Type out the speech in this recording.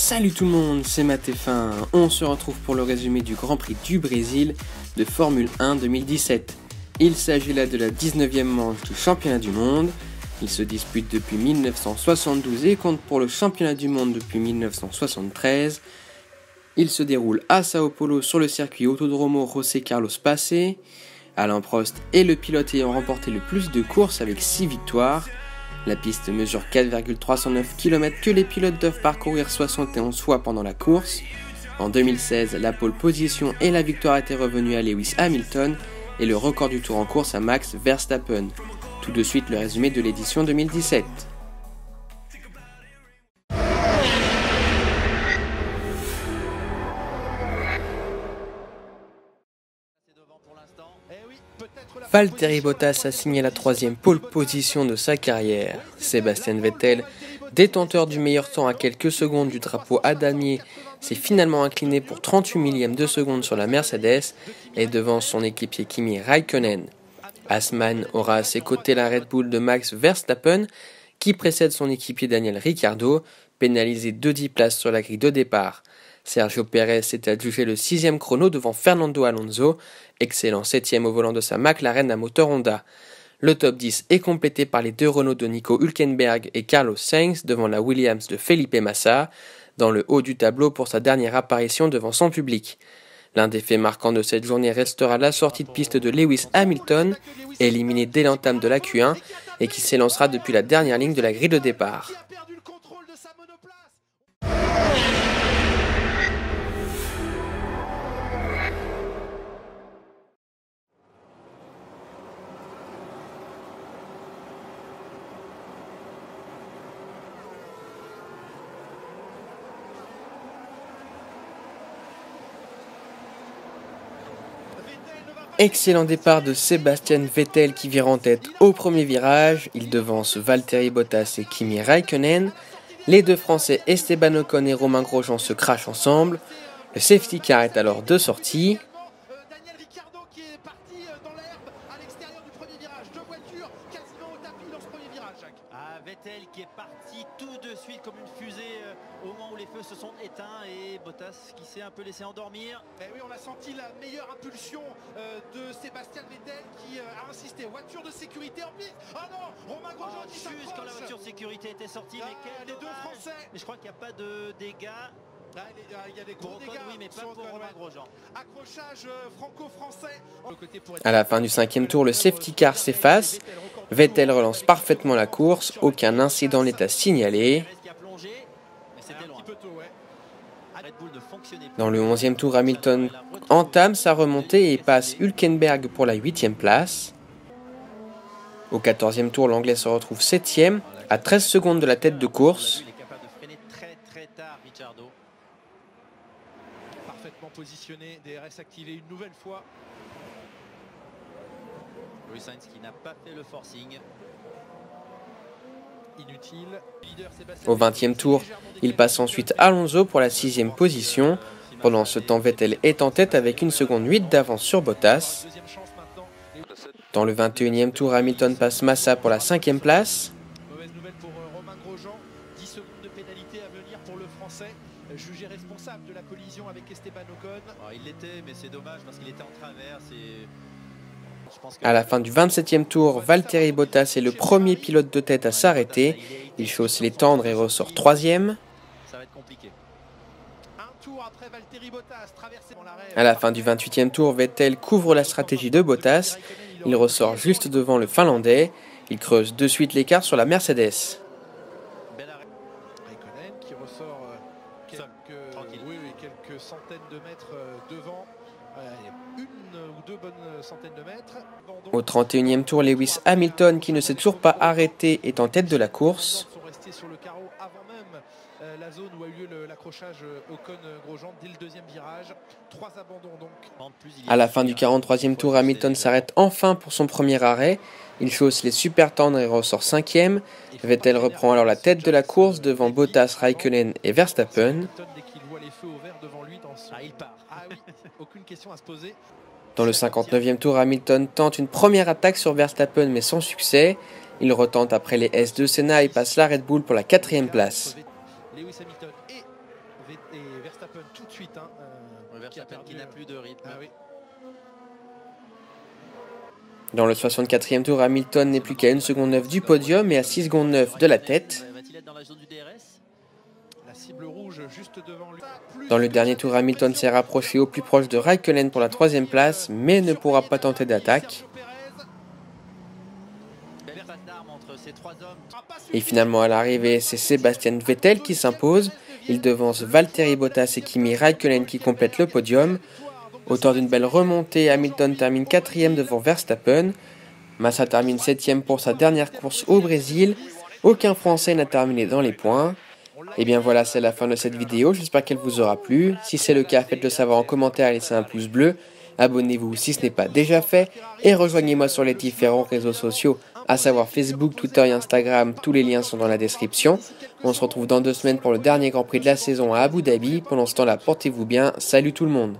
Salut tout le monde, c'est Matt-F1. On se retrouve pour le résumé du Grand Prix du Brésil de Formule 1 2017. Il s'agit là de la 19e manche du championnat du monde. Il se dispute depuis 1972 et compte pour le championnat du monde depuis 1973. Il se déroule à Sao Paulo sur le circuit Autódromo José Carlos Pace. Alain Prost est le pilote ayant remporté le plus de courses avec 6 victoires. La piste mesure 4,309 km que les pilotes doivent parcourir 71 fois pendant la course. En 2016, la pole position et la victoire étaient revenues à Lewis Hamilton et le record du tour en course à Max Verstappen. Tout de suite le résumé de l'édition 2017. Valtteri Bottas a signé la 3e pole position de sa carrière. Sebastian Vettel, détenteur du meilleur temps à quelques secondes du drapeau à damier, s'est finalement incliné pour 38 millièmes de seconde sur la Mercedes et devance son équipier Kimi Räikkönen. Haasman aura à ses côtés la Red Bull de Max Verstappen, qui précède son équipier Daniel Ricciardo, pénalisé de 10 places sur la grille de départ. Sergio Pérez s'est adjugé le 6e chrono devant Fernando Alonso, excellent 7e au volant de sa McLaren à moteur Honda. Le top 10 est complété par les deux Renault de Nico Hülkenberg et Carlos Sainz devant la Williams de Felipe Massa, dans le haut du tableau pour sa dernière apparition devant son public. L'un des faits marquants de cette journée restera la sortie de piste de Lewis Hamilton, éliminé dès l'entame de la Q1 et qui s'élancera depuis la dernière ligne de la grille de départ. Excellent départ de Sebastian Vettel qui vire en tête au premier virage. Il devance Valtteri Bottas et Kimi Räikkönen. Les deux Français Esteban Ocon et Romain Grosjean se crachent ensemble. Le safety car est alors de sortie. Vettel qui est parti tout de suite comme une fusée au moment où les feux se sont éteints et Bottas qui s'est un peu laissé endormir. Et oui, on a senti la meilleure impulsion de Sébastien Vettel qui a insisté. Voiture de sécurité en piste. Ah non, Romain Grosjean qui s'accroche. Juste quand la voiture de sécurité était sortie, mais quel les deux Français. Mais je crois qu'il n'y a pas de dégâts. Il y a des gros dégâts, oui, mais pas pour Romain Grosjean. Accrochage franco-français. À la fin du 5e tour, le safety car s'efface. Vettel relance parfaitement la course, aucun incident n'est à signaler. Dans le 11e tour, Hamilton entame sa remontée et passe Hülkenberg pour la 8e place. Au 14e tour, l'Anglais se retrouve 7e, à 13 secondes de la tête de course. Parfaitement positionné, DRS activé une nouvelle fois. Louis Sainz qui n'a pas fait le forcing. Inutile. Au 20e tour, il passe ensuite Alonso pour la 6e position. Pendant ce temps, Vettel est en tête avec 1 seconde 8 d'avance sur Bottas. Dans le 21e tour, Hamilton passe Massa pour la 5e place. Mauvaise nouvelle pour Romain Grosjean. 10 secondes de pénalité à venir pour le Français, jugé responsable de la collision avec Esteban Ocon. Il l'était, mais c'est dommage parce qu'il était en travers. À la fin du 27e tour, Valtteri Bottas est le premier pilote de tête à s'arrêter. Il chausse les tendres et ressort 3e. Ça va être compliqué. Un tour après Valtteri Bottas, traversé dans l'arrêt. À la fin du 28e tour, Vettel couvre la stratégie de Bottas. Il ressort juste devant le Finlandais. Il creuse de suite l'écart sur la Mercedes. Räikkönen qui ressort quelques centaines de mètres devant. Une ou deux bonnes centaines de mètres. Au 31e tour, Lewis Hamilton, qui ne s'est toujours pas arrêté, est en tête de la course. Sont restés sur le carreau avant même la zone où a eu lieu l'accrochage Ocon-Grosjean dès le deuxième virage. 3 abandons donc. À la fin du 43e tour, Hamilton s'arrête enfin pour son premier arrêt. Il chausse les super tendres et ressort 5e. Vettel reprend alors la tête de la course devant Bottas, Räikkönen et Verstappen. Dès qu'il voit les feux au vert devant lui dans son... il part. Ah oui, aucune question à se poser. Dans le 59e tour, Hamilton tente une première attaque sur Verstappen mais sans succès. Il retente après les S de Senna et passe la Red Bull pour la 4e place. Lewis Hamilton et et Verstappen tout de suite. Hein, Verstappen qui n'a plus de rythme. Ah oui. Dans le 64e tour, Hamilton n'est plus qu'à 1 seconde 9 du podium et à 6 secondes 9 de la tête. Va-t-il être dans la zone du DRS? La cible rouge juste devant lui. Dans le dernier tour, Hamilton s'est rapproché au plus proche de Raikkonen pour la 3e place, mais ne pourra pas tenter d'attaque. Et finalement à l'arrivée, c'est Sebastian Vettel qui s'impose. Il devance Valtteri Bottas et Kimi Raikkonen qui complètent le podium. Auteur d'une belle remontée, Hamilton termine 4e devant Verstappen. Massa termine 7e pour sa dernière course au Brésil. Aucun Français n'a terminé dans les points. Et bien voilà, c'est la fin de cette vidéo, j'espère qu'elle vous aura plu. Si c'est le cas, faites-le savoir en commentaire et laissez un pouce bleu. Abonnez-vous si ce n'est pas déjà fait. Et rejoignez-moi sur les différents réseaux sociaux, à savoir Facebook, Twitter et Instagram. Tous les liens sont dans la description. On se retrouve dans 2 semaines pour le dernier Grand Prix de la saison à Abu Dhabi. Pendant ce temps-là, portez-vous bien. Salut tout le monde.